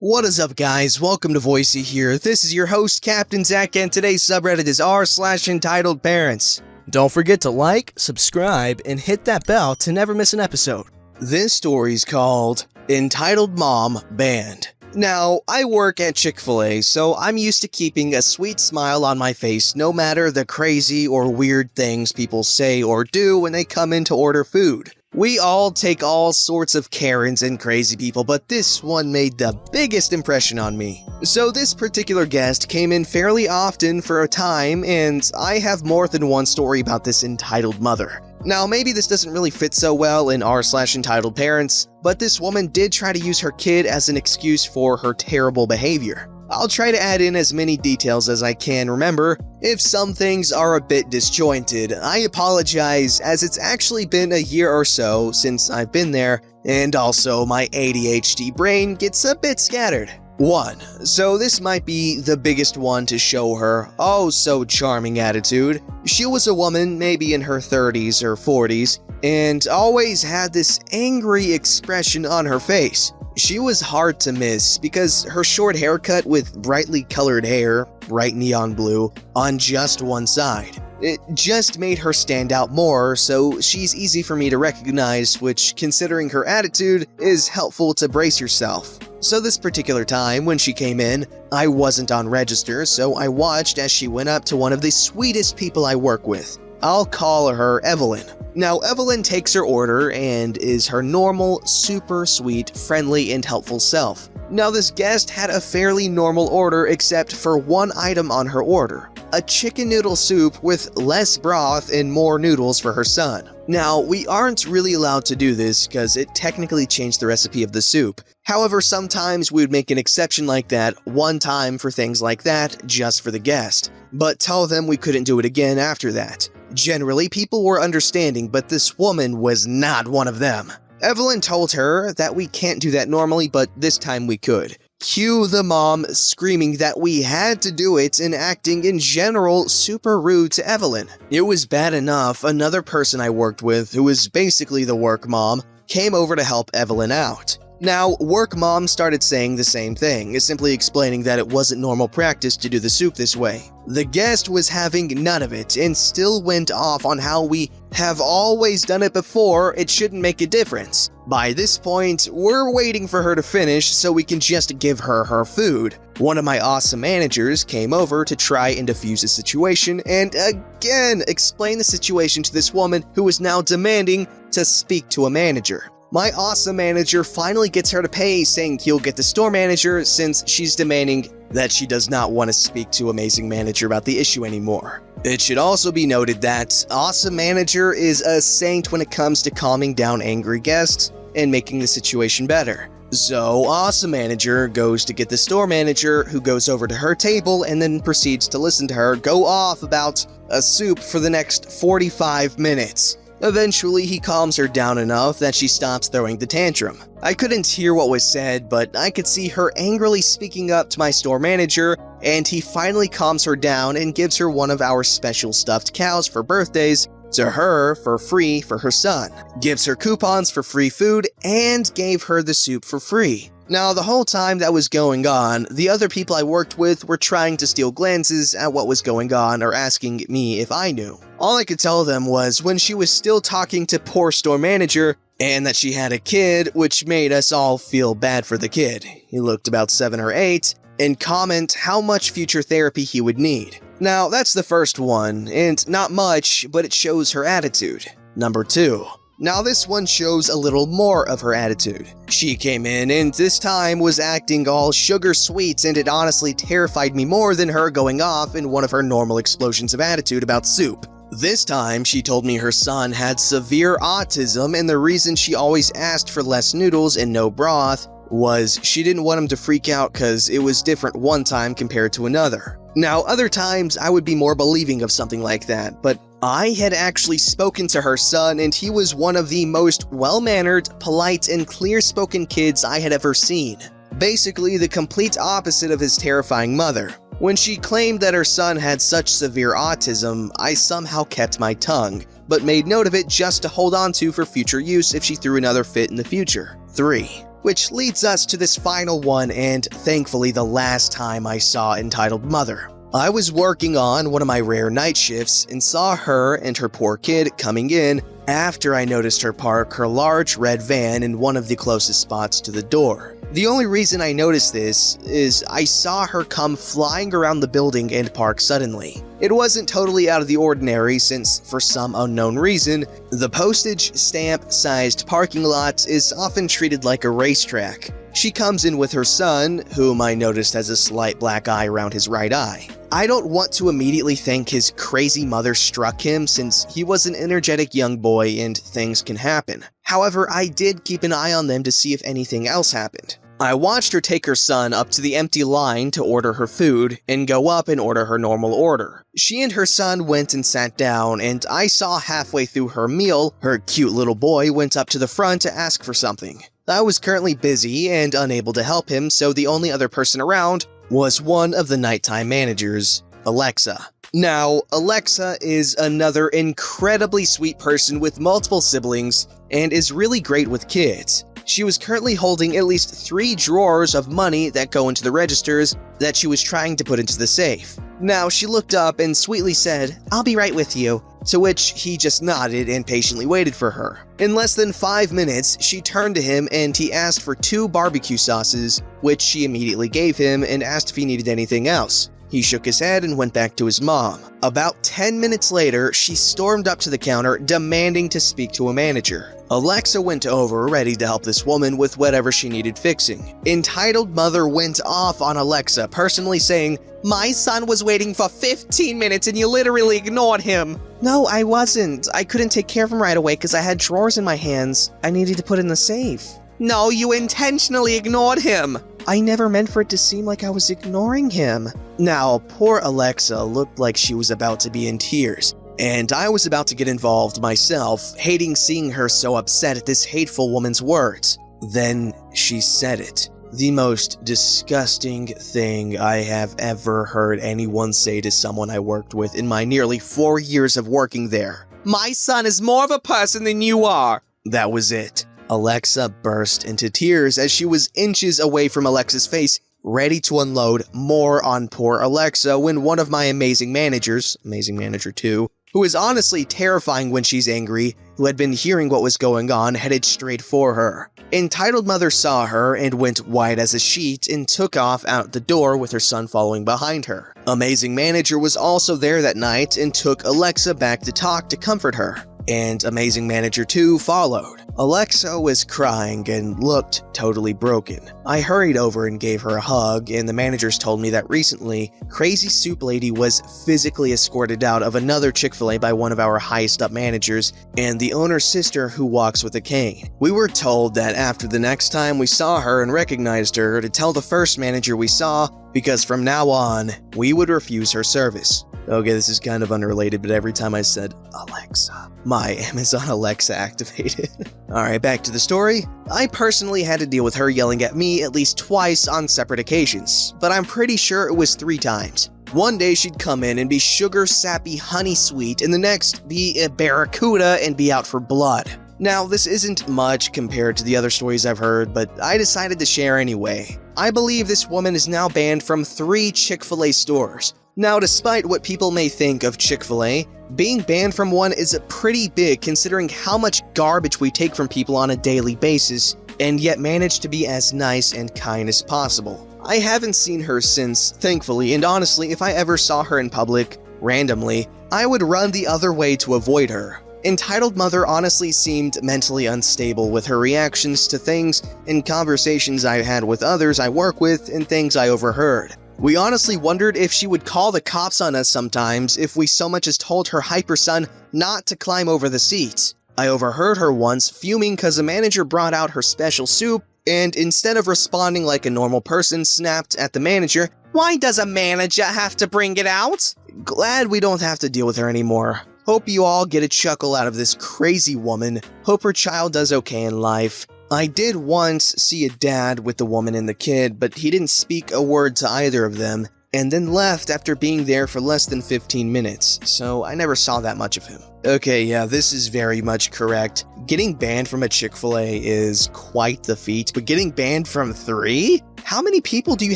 What is up, guys? Welcome to Voicey here. This is your host, Captain Zach, and today's subreddit is r/EntitledParents. Don't forget to like, subscribe, and hit that bell to never miss an episode. This story's called Entitled Mom Banned. Now, I work at Chick-fil-A, so I'm used to keeping a sweet smile on my face no matter the crazy or weird things people say or do when they come in to order food. We all take all sorts of Karens and crazy people, but this one made the biggest impression on me. So this particular guest came in fairly often for a time, and I have more than one story about this entitled mother. Now, maybe this doesn't really fit so well in r/EntitledParents, but this woman did try to use her kid as an excuse for her terrible behavior. I'll try to add in as many details as I can remember. If some things are a bit disjointed, I apologize, as it's actually been a year or so since I've been there, and also my ADHD brain gets a bit scattered. 1. So this might be the biggest one to show her oh so charming attitude. She was a woman maybe in her 30s or 40s, and always had this angry expression on her face. She was hard to miss because her short haircut with brightly colored hair, bright neon blue, on just one side. It just made her stand out more, so she's easy for me to recognize, which, considering her attitude, is helpful to brace yourself. So this particular time when she came in, I wasn't on register, so I watched as she went up to one of the sweetest people I work with. I'll call her Evelyn. Now, Evelyn takes her order and is her normal, super sweet, friendly, and helpful self. Now, this guest had a fairly normal order except for one item on her order: a chicken noodle soup with less broth and more noodles for her son. Now, we aren't really allowed to do this because it technically changed the recipe of the soup. However, sometimes we would make an exception like that one time for things like that, just for the guest, but tell them we couldn't do it again after that. Generally, people were understanding, but this woman was not one of them. Evelyn told her that we can't do that normally, but this time we could. Cue the mom screaming that we had to do it and acting in general super rude to Evelyn. It was bad enough another person I worked with, who was basically the work mom, came over to help Evelyn out. Now, work mom started saying the same thing, simply explaining that it wasn't normal practice to do the soup this way. The guest was having none of it and still went off on how we have always done it before, it shouldn't make a difference. By this point, we're waiting for her to finish so we can just give her her food. One of my awesome managers came over to try and defuse the situation and again explain the situation to this woman who was now demanding to speak to a manager. My awesome manager finally gets her to pay, saying he'll get the store manager since she's demanding that she does not want to speak to amazing manager about the issue anymore. It should also be noted that awesome manager is a saint when it comes to calming down angry guests and making the situation better. So awesome manager goes to get the store manager, who goes over to her table and then proceeds to listen to her go off about a soup for the next 45 minutes. Eventually, he calms her down enough that she stops throwing the tantrum. I couldn't hear what was said, but I could see her angrily speaking up to my store manager, and he finally calms her down and gives her one of our special stuffed cows for birthdays to her for free for her son, gives her coupons for free food, and gave her the soup for free. Now, the whole time that was going on, the other people I worked with were trying to steal glances at what was going on or asking me if I knew. All I could tell them was when she was still talking to poor store manager and that she had a kid, which made us all feel bad for the kid. He looked about 7 or 8 and comment how much future therapy he would need. Now, that's the first one, and not much, but it shows her attitude. Number 2. Now this one shows a little more of her attitude. She came in and this time was acting all sugar sweet, and it honestly terrified me more than her going off in one of her normal explosions of attitude about soup. This time she told me her son had severe autism, and the reason she always asked for less noodles and no broth was she didn't want him to freak out because it was different one time compared to another. Now, other times I would be more believing of something like that, but I had actually spoken to her son, and he was one of the most well-mannered, polite, and clear-spoken kids I had ever seen. Basically, the complete opposite of his terrifying mother. When she claimed that her son had such severe autism, I somehow kept my tongue, but made note of it just to hold on to for future use if she threw another fit in the future. 3. Which leads us to this final one and thankfully the last time I saw entitled Mother. I was working on one of my rare night shifts and saw her and her poor kid coming in after I noticed her park her large red van in one of the closest spots to the door. The only reason I noticed this is I saw her come flying around the building and park suddenly. It wasn't totally out of the ordinary since, for some unknown reason, the postage stamp-sized parking lot is often treated like a racetrack. She comes in with her son, whom I noticed has a slight black eye around his right eye. I don't want to immediately think his crazy mother struck him since he was an energetic young boy and things can happen. However, I did keep an eye on them to see if anything else happened. I watched her take her son up to the empty line to order her food and go up and order her normal order. She and her son went and sat down, and I saw halfway through her meal, her cute little boy went up to the front to ask for something. I was currently busy and unable to help him, so the only other person around was one of the nighttime managers, Alexa. Now, Alexa is another incredibly sweet person with multiple siblings and is really great with kids. She was currently holding at least 3 drawers of money that go into the registers that she was trying to put into the safe. Now, she looked up and sweetly said, "I'll be right with you," to which he just nodded and patiently waited for her. In less than 5 minutes, she turned to him and he asked for 2 barbecue sauces, which she immediately gave him and asked if he needed anything else. He shook his head and went back to his mom. About 10 minutes later, she stormed up to the counter demanding to speak to a manager. Alexa went over ready to help this woman with whatever she needed fixing. Entitled Mother went off on Alexa, personally saying, "My son was waiting for 15 minutes and you literally ignored him." "No, I wasn't. I couldn't take care of him right away because I had drawers in my hands I needed to put in the safe." "No, you intentionally ignored him." "I never meant for it to seem like I was ignoring him." Now, poor Alexa looked like she was about to be in tears, and I was about to get involved myself, hating seeing her so upset at this hateful woman's words. Then she said it. The most disgusting thing I have ever heard anyone say to someone I worked with in my nearly 4 years of working there. "My son is more of a person than you are." That was it. Alexa burst into tears as she was inches away from Alexa's face, ready to unload more on poor Alexa when one of my amazing managers, Amazing Manager 2, who is honestly terrifying when she's angry, who had been hearing what was going on, headed straight for her. Entitled Mother saw her and went white as a sheet and took off out the door with her son following behind her. Amazing Manager was also there that night and took Alexa back to talk to comfort her, and Amazing Manager 2 followed. Alexa was crying and looked totally broken. I hurried over and gave her a hug, and the managers told me that recently, Crazy Soup Lady was physically escorted out of another Chick-fil-A by one of our highest up managers and the owner's sister who walks with a cane. We were told that after the next time we saw her and recognized her to tell the first manager we saw, because from now on, we would refuse her service. Okay, this is kind of unrelated, but every time I said Alexa, my Amazon Alexa activated. Alright, back to the story. I personally had to deal with her yelling at me at least twice on separate occasions, but I'm pretty sure it was 3 times. One day she'd come in and be sugar sappy honey sweet, and the next be a barracuda and be out for blood. Now, this isn't much compared to the other stories I've heard, but I decided to share anyway. I believe this woman is now banned from 3 Chick-fil-A stores. Now, despite what people may think of Chick-fil-A, being banned from one is pretty big considering how much garbage we take from people on a daily basis, and yet manage to be as nice and kind as possible. I haven't seen her since, thankfully, and honestly, if I ever saw her in public, randomly, I would run the other way to avoid her. Entitled Mother honestly seemed mentally unstable with her reactions to things and conversations I had with others I work with and things I overheard. We honestly wondered if she would call the cops on us sometimes if we so much as told her hyper son not to climb over the seats. I overheard her once fuming cause a manager brought out her special soup and instead of responding like a normal person snapped at the manager, "Why does a manager have to bring it out?" Glad we don't have to deal with her anymore. Hope you all get a chuckle out of this crazy woman. Hope her child does okay in life. I did once see a dad with the woman and the kid, but he didn't speak a word to either of them. and then left after being there for less than 15 minutes, so I never saw that much of him. Okay, yeah, this is very much correct. Getting banned from a Chick-fil-A is quite the feat, but getting banned from 3? How many people do you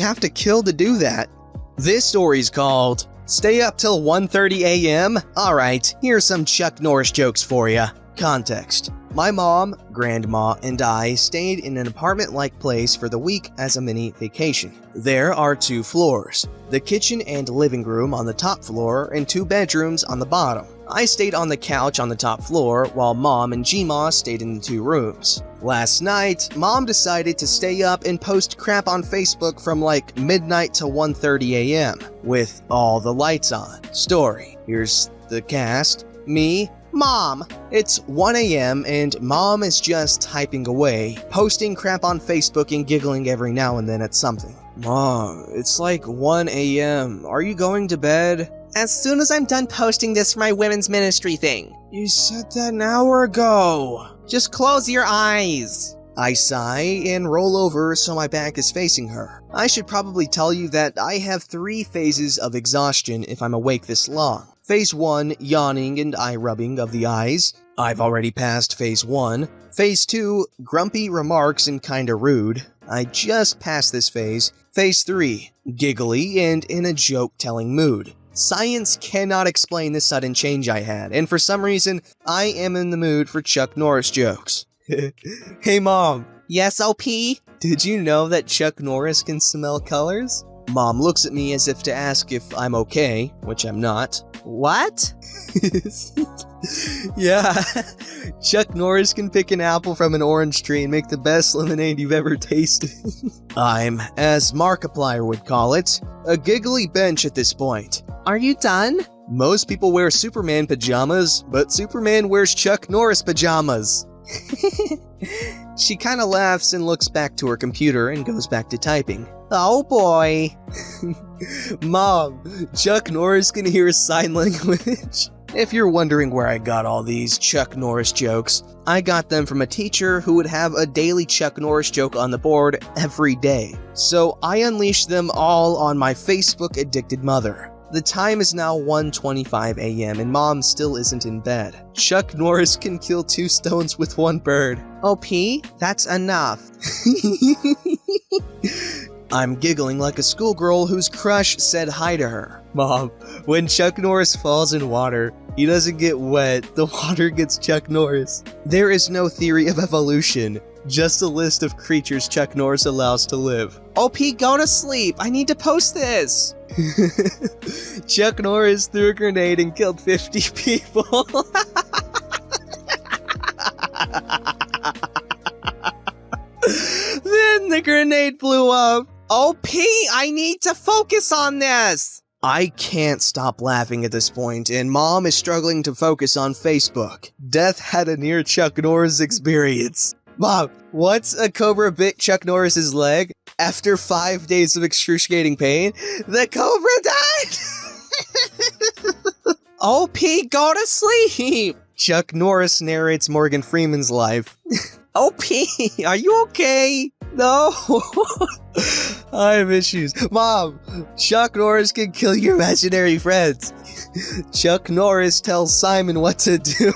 have to kill to do that? This story's called Stay Up Till 1:30 a.m.? Alright, here's some Chuck Norris jokes for ya. Context. My mom, grandma, and I stayed in an apartment-like place for the week as a mini vacation. There are 2 floors, the kitchen and living room on the top floor and 2 bedrooms on the bottom. I stayed on the couch on the top floor while Mom and Gma stayed in the 2 rooms. Last night, Mom decided to stay up and post crap on Facebook from like midnight to 1:30 a.m. with all the lights on. Story. Here's the cast. Me, Mom. It's 1 a.m. and Mom is just typing away, posting crap on Facebook and giggling every now and then at something. Mom, it's like 1 a.m. Are you going to bed? As soon as I'm done posting this for my women's ministry thing. You said that an hour ago. Just close your eyes. I sigh and roll over so my back is facing her. I should probably tell you that I have 3 phases of exhaustion if I'm awake this long. Phase 1, yawning and eye rubbing of the eyes. I've already passed phase 1. Phase 2, grumpy remarks and kinda rude. I just passed this phase. Phase 3, giggly and in a joke-telling mood. Science cannot explain the sudden change I had, and for some reason, I am in the mood for Chuck Norris jokes. Hey Mom. Yes, OP? Did you know that Chuck Norris can smell colors? Mom looks at me as if to ask if I'm okay, which I'm not. What? Yeah, Chuck Norris can pick an apple from an orange tree and make the best lemonade you've ever tasted. I'm, as Markiplier would call it, a giggly bench at this point. Are you done? Most people wear Superman pajamas, but Superman wears Chuck Norris pajamas. She kinda laughs and looks back to her computer and goes back to typing. Oh boy. Mom, Chuck Norris can hear sign language. If you're wondering where I got all these Chuck Norris jokes, I got them from a teacher who would have a daily Chuck Norris joke on the board every day. So I unleashed them all on my Facebook-addicted mother. The time is now 1:25 a.m. and Mom still isn't in bed. Chuck Norris can kill 2 stones with 1 bird. OP, that's enough. I'm giggling like a schoolgirl whose crush said hi to her. Mom, when Chuck Norris falls in water, he doesn't get wet, the water gets Chuck Norris. There is no theory of evolution, just a list of creatures Chuck Norris allows to live. OP, go to sleep, I need to post this. Chuck Norris threw a grenade and killed 50 people. Then the grenade blew up. OP, I need to focus on this. I can't stop laughing at this point, and Mom is struggling to focus on Facebook. Death had a near Chuck Norris experience. Mom, once a cobra bit Chuck Norris's leg, after 5 days of excruciating pain, the cobra died! OP, go to sleep! Chuck Norris narrates Morgan Freeman's life. OP, are you okay? No. I have issues. Mom, Chuck Norris can kill your imaginary friends. Chuck Norris tells Simon what to do.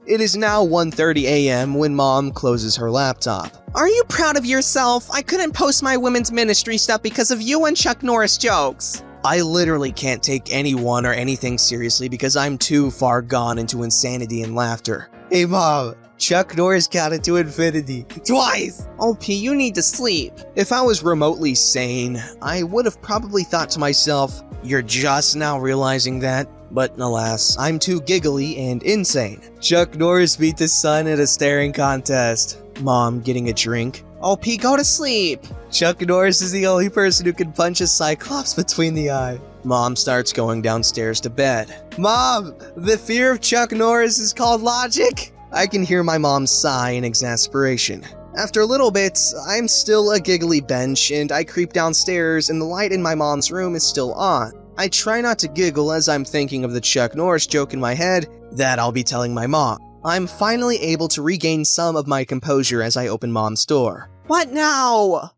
It is now 1:30 a.m. when Mom closes her laptop. Are you proud of yourself? I couldn't post my women's ministry stuff because of you and Chuck Norris jokes. I literally can't take anyone or anything seriously because I'm too far gone into insanity and laughter. Hey Mom, Chuck Norris counted to infinity. Twice! OP, you need to sleep. If I was remotely sane, I would have probably thought to myself, you're just now realizing that? But alas, I'm too giggly and insane. Chuck Norris beat the sun at a staring contest. Mom getting a drink. OP, go to sleep. Chuck Norris is the only person who can punch a cyclops between the eye. Mom starts going downstairs to bed. Mom, the fear of Chuck Norris is called logic. I can hear my mom sigh in exasperation. After a little bit, I'm still a giggly bench and I creep downstairs and the light in my mom's room is still on. I try not to giggle as I'm thinking of the Chuck Norris joke in my head that I'll be telling my mom. I'm finally able to regain some of my composure as I open Mom's door. What now?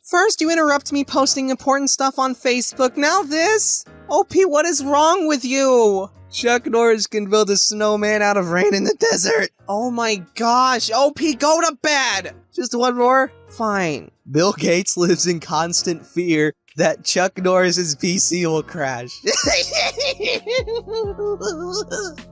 First, you interrupt me posting important stuff on Facebook, now this? OP, what is wrong with you? Chuck Norris can build a snowman out of rain in the desert. Oh my gosh, OP, go to bed! Just one more? Fine. Bill Gates lives in constant fear that Chuck Norris's PC will crash.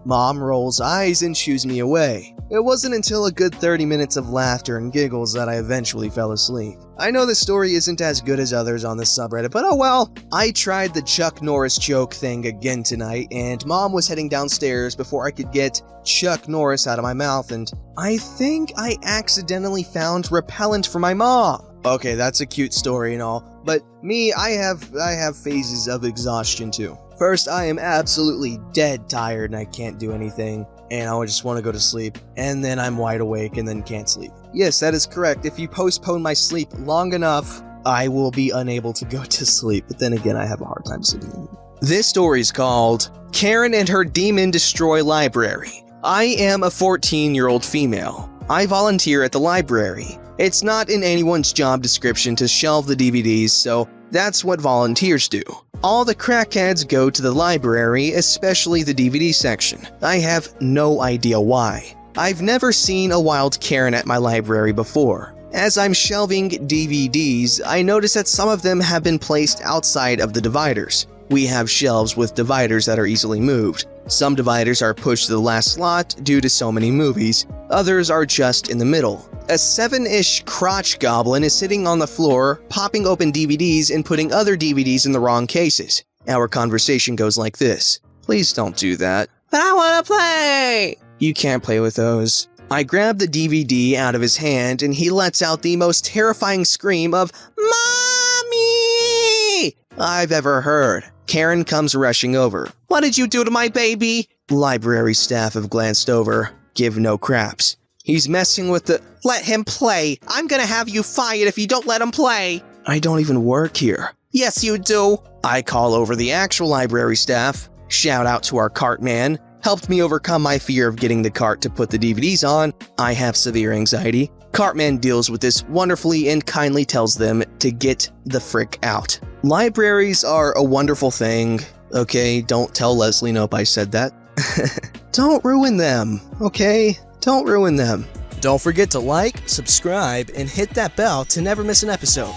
Mom rolls eyes and shoos me away. It wasn't until a good 30 minutes of laughter and giggles that I eventually fell asleep. I know this story isn't as good as others on the subreddit, but oh well. I tried the Chuck Norris joke thing again tonight, and Mom was heading downstairs before I could get Chuck Norris out of my mouth, and I think I accidentally found repellent for my mom. Okay, that's a cute story and all, but me, I have phases of exhaustion too. First, I am absolutely dead tired and I can't do anything, and I just want to go to sleep, and then I'm wide awake and then can't sleep. Yes, that is correct. If you postpone my sleep long enough, I will be unable to go to sleep, but then again, I have a hard time sleeping. This story is called Karen and Her Demon Destroy Library. I am a 14-year-old female. I volunteer at the library. It's not in anyone's job description to shelve the DVDs, so that's what volunteers do. All the crackheads go to the library, especially the DVD section. I have no idea why. I've never seen a wild Karen at my library before. As I'm shelving DVDs, I notice that some of them have been placed outside of the dividers. We have shelves with dividers that are easily moved. Some dividers are pushed to the last slot due to so many movies. Others are just in the middle. A 7-ish crotch goblin is sitting on the floor, popping open DVDs and putting other DVDs in the wrong cases. Our conversation goes like this. Please don't do that. But I want to play! You can't play with those. I grab the DVD out of his hand and he lets out the most terrifying scream of "Mommy!" I've ever heard. Karen comes rushing over. What did you do to my baby? Library staff have glanced over. Give no craps. He's messing with the— Let him play. I'm gonna have you fired if you don't let him play. I don't even work here. Yes, you do. I call over the actual library staff. Shout out to our cart man. Helped me overcome my fear of getting the cart to put the DVDs on. I have severe anxiety. Cartman deals with this wonderfully and kindly tells them to get the frick out. Libraries are a wonderful thing. Okay, don't tell Leslie Nope I said that. Don't ruin them, okay? Don't ruin them. Don't forget to like, subscribe, and hit that bell to never miss an episode.